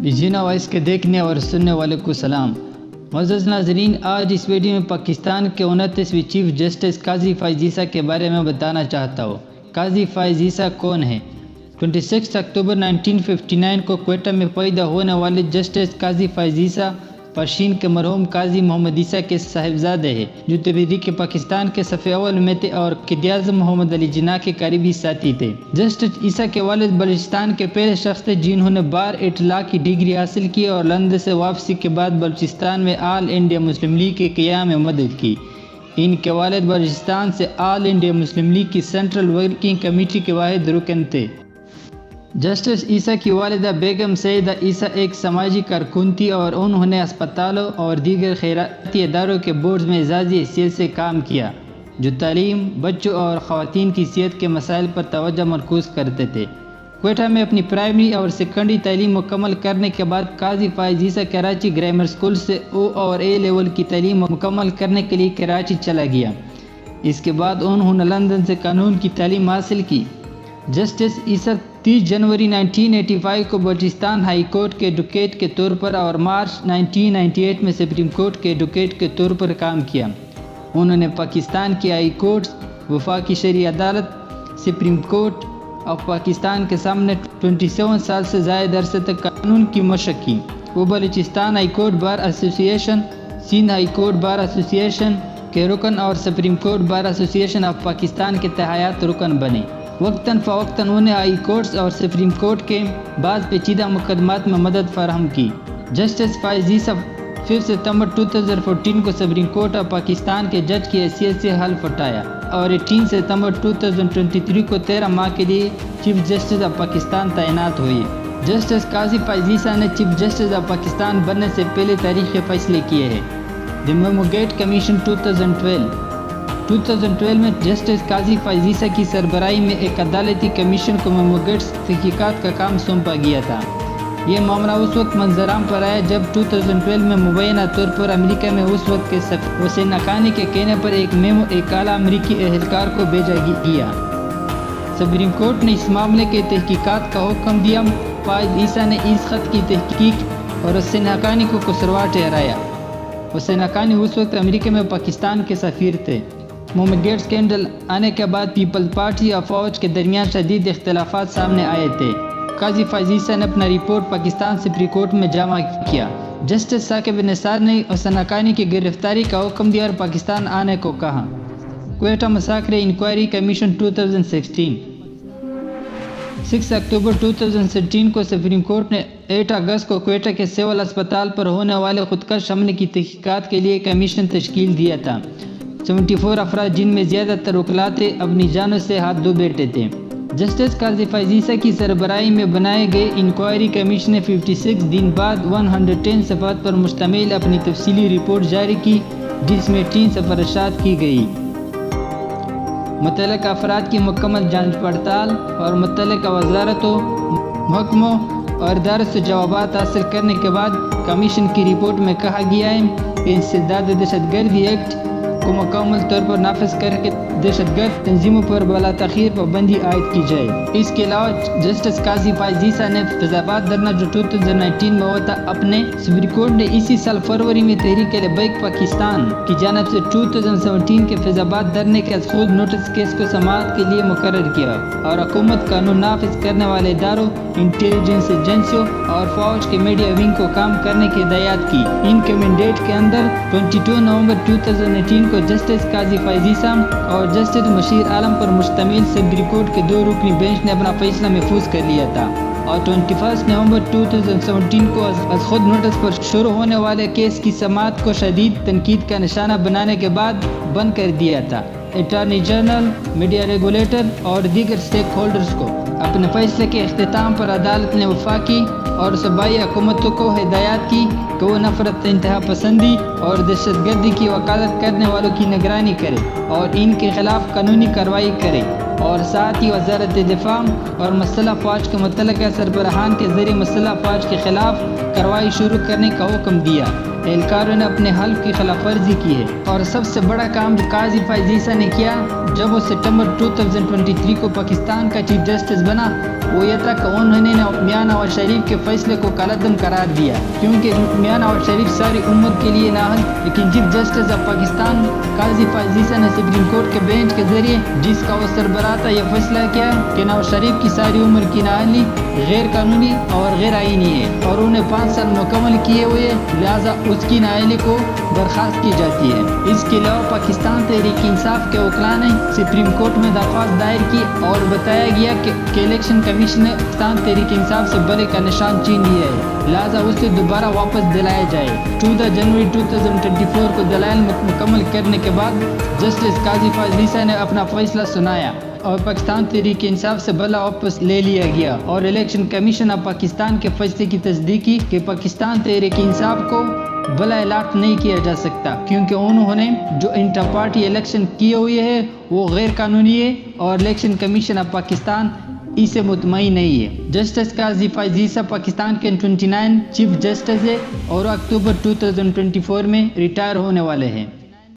بیجینا voice کے دیکھنے اور سننے والے کو سلام۔ معزز ناظرین، آج اس ویڈیو میں پاکستان کے 29ویں چیف جسٹس قاضی فائز عیسیٰ کے بارے میں بتانا چاہتا ہوں۔ قاضی فائز عیسیٰ کون ہے؟ 26 اکتوبر 1959 کو کوئٹہ میں پیدا ہونے والے جسٹس قاضی فائز عیسیٰ پرشین کے مرحوم قاضی محمد عیسیٰ کے صاحبزادے ہیں، جو تحریک پاکستان کے صف اول میں تھے اور قائد-اعظم محمد علی جناح کے قریبی ساتھی تھے۔ جسٹس عیسیٰ کے والد بلوچستان کے پہلے شخص تھے جنہوں نے بار اطلاع کی ڈگری حاصل کی اور لندن سے واپسی کے بعد بلوچستان میں آل انڈیا مسلم لیگ کے قیام میں مدد کی۔ ان کے والد بلوچستان سے آل انڈیا مسلم لیگ کی سینٹرل ورکنگ کمیٹی کے واحد رکن تھے۔ جسٹس عیسیٰ کی والدہ بیگم سیدہ عیسیٰ ایک سماجی کارکن تھی اور انہوں نے اسپتالوں اور دیگر خیراتی اداروں کے بورڈز میں اعزازی حیثیت سے کام کیا، جو تعلیم، بچوں اور خواتین کی صحت کے مسائل پر توجہ مرکوز کرتے تھے۔ کوئٹہ میں اپنی پرائمری اور سیکنڈری تعلیم مکمل کرنے کے بعد قاضی فائز عیسیٰ کراچی گرامر اسکول سے او اور اے لیول کی تعلیم مکمل کرنے کے لیے کراچی چلا گیا۔ اس کے بعد انہوں نے لندن سے قانون کی تعلیم حاصل کی۔ جسٹس عیسیٰ 30 جنوری 1985 کو بلوچستان ہائی کورٹ کے ایڈوکیٹ کے طور پر اور مارچ 1998 میں سپریم کورٹ کے ایڈوکیٹ کے طور پر کام کیا۔ انہوں نے پاکستان کی ہائی کورٹ، وفاقی شرعی عدالت، سپریم کورٹ آف پاکستان کے سامنے 27 سال سے زائد عرصے تک قانون کی مشق کی۔ وہ بلوچستان ہائی کورٹ بار ایسوسی ایشن، سندھ ہائی کورٹ بار ایسوسی ایشن کے رکن اور سپریم کورٹ بار ایسوسی ایشن آف پاکستان کے تحیات رکن بنے۔ وقتاً فوقتاً انہیں ہائی کورٹس اور سپریم کورٹ کے بعض پیچیدہ مقدمات میں مدد فراہم کی۔ جسٹس فائز عیسیٰ 5 ستمبر 2014 کو سپریم کورٹ آف پاکستان کے جج کی حیثیت سے حلف اٹھایا اور 18 ستمبر 2023 کو 13 ماہ کے لیے چیف جسٹس آف پاکستان تعینات ہوئی۔ جسٹس قاضی فائز عیسیٰ نے چیف جسٹس آف پاکستان بننے سے پہلے تاریخی فیصلے کیے ہیں۔ دی میموگیٹ کمیشن 2012 میں جسٹس قاضی فائز عیسیٰ کی سربراہی میں ایک عدالتی کمیشن کو میموگیٹ تحقیقات کا کام سونپا گیا تھا۔ یہ معاملہ اس وقت منظر عام پر آیا جب 2012 میں مبینہ طور پر امریکہ میں اس وقت کے صدر حسین حقانی کے کہنے پر ایک میمو ایک اعلیٰ امریکی اہلکار کو بھیجا گیا۔ سپریم کورٹ نے اس معاملے کے تحقیقات کا حکم دیا۔ فائز عیسیٰ نے اس خط کی تحقیق اور حسین حقانی کو قصوروار ٹھہرایا۔ حسین حقانی اس وقت امریکہ میں پاکستان کے سفیر تھے۔ میموگیٹ اسکینڈل آنے کے بعد پیپل پارٹی اور فوج کے درمیان شدید اختلافات سامنے آئے تھے۔ قاضی فائز عیسیٰ نے اپنا رپورٹ پاکستان سپریم کورٹ میں جمع کیا۔ جسٹس ثاقب نثار نے حسین حقانی کی گرفتاری کا حکم دیا اور پاکستان آنے کو کہا۔ کوئٹہ مساکر انکوائری کمیشن 2016 6 اکتوبر 2016 کو سپریم کورٹ نے 8 اگست کو کوئٹہ کے سول اسپتال پر ہونے والے خودکش حملے کی تحقیقات کے لیے کمیشن تشکیل دیا تھا۔ 74 افراد جن میں زیادہ تر وکلاء تھے اپنی جانوں سے ہاتھ دھو بیٹھے تھے۔ جسٹس قاضی فائز عیسیٰ کی سربراہی میں بنائے گئے انکوائری کمیشن نے 56 دن بعد 110 صفحات پر مشتمل اپنی تفصیلی رپورٹ جاری کی، جس میں 3 سفارشات کی گئی۔ متعلقہ افراد کی مکمل جانچ پڑتال اور متعلقہ وزارتوں، محکموں اور اداروں سے جوابات حاصل کرنے کے بعد کمیشن کی رپورٹ میں کہا گیا ہے کہ انسداد دہشت گردی ایکٹ کو مکمل طور پر نافذ کر کے دہشت گرد تنظیموں پر بلا تاخیر پابندی عائد کی جائے۔ اس کے علاوہ جسٹس قاضی فائز عیسیٰ نے فیض آباد دھرنا جو 2019 میں ہوا تھا اپنے سپریم کورٹ نے اسی سال فروری میں تحریک لبیک پاکستان کی جانب سے 2017 کے فیض آباد دھرنے کے از خود نوٹس کیس کو سماعت کے لیے مقرر کیا اور حکومت قانون نافذ کرنے والے اداروں، انٹیلیجنس ایجنسیوں اور فوج کے میڈیا ونگ کو کام کرنے کی ہدایات کی۔ ان کے مینڈیٹ کے اندر 22 نومبر 2018 کو جسٹس قاضی فائز عیسیٰ اور جسٹس مشیر عالم پر مشتمل سپریم کورٹ کے 2 رکنی بینچ نے اپنا فیصلہ محفوظ کر لیا تھا اور 21 نومبر 2017 کو از خود نوٹس پر شروع ہونے والے کیس کی سماعت کو شدید تنقید کا نشانہ بنانے کے بعد بند کر دیا تھا۔ اٹارنی جنرل، میڈیا ریگولیٹر اور دیگر اسٹیک ہولڈرز کو اپنے فیصلے کے اختتام پر عدالت نے وفاقی اور صوبائی حکومتوں کو ہدایات کی کہ وہ نفرت، انتہا پسندی اور دہشت گردی کی وکالت کرنے والوں کی نگرانی کرے اور ان کے خلاف قانونی کارروائی کرے اور ساتھ ہی وزارت دفاع اور مسلح فوج کے متعلقہ سربراہان کے ذریعے مسلح فوج کے خلاف کارروائی شروع کرنے کا حکم دیا۔ اہلکاروں نے اپنے حلف کی خلاف ورزی کی ہے اور سب سے بڑا کام جو قاضی فائز عیسیٰ نے کیا جب وہ ستمبر 2023 کو پاکستان کا چیف جسٹس بنا وہ یہ تھا کہ انہوں نے میاں نواز شریف کے فیصلے کو کالعدم قرار دیا، کیونکہ میاں نواز شریف ساری عمر کے لیے نااہل، لیکن چیف جسٹس آف پاکستان قاضی فائز عیسیٰ نے سپریم کورٹ کے بینچ کے ذریعے جس کا وہ سربراہ تھا یہ فیصلہ کیا کہ نواز شریف کی ساری عمر کی نااہلی غیر قانونی اور غیر آئینی ہے اور انہیں 5 سال مکمل کیے ہوئے، لہٰذا اس کی نااہلی کو برخاست کی جاتی ہے۔ اس کے علاوہ پاکستان تحریک انصاف کے وکلاء نے سپریم کورٹ میں درخواست دائر کی اور بتایا گیا کہ الیکشن کمیشن نے پاکستان تحریک انصاف سے بلے کا نشان چھین لیا ہے، لہٰذا اسے دوبارہ واپس دلایا جائے۔ 14 جنوری 2024 کو دلائل مکمل کرنے کے بعد جسٹس قاضی فائز عیسیٰ نے اپنا فیصلہ سنایا اور پاکستان تحریک انصاف سے بلا واپس لے لیا گیا اور الیکشن کمیشن آف پاکستان کے فیصلے کی تصدیق کی کہ پاکستان تحریک انصاف کو بلا الاٹ نہیں کیا جا سکتا، کیونکہ انہوں نے جو انٹر پارٹی الیکشن کیے ہوئے ہے وہ غیر قانونی ہے اور الیکشن کمیشن آف پاکستان اسے مطمئن نہیں ہے۔ جسٹس قاضی فائز عیسیٰ پاکستان کے 29 چیف جسٹس ہے اور اکتوبر 2024 میں ریٹائر ہونے والے ہیں۔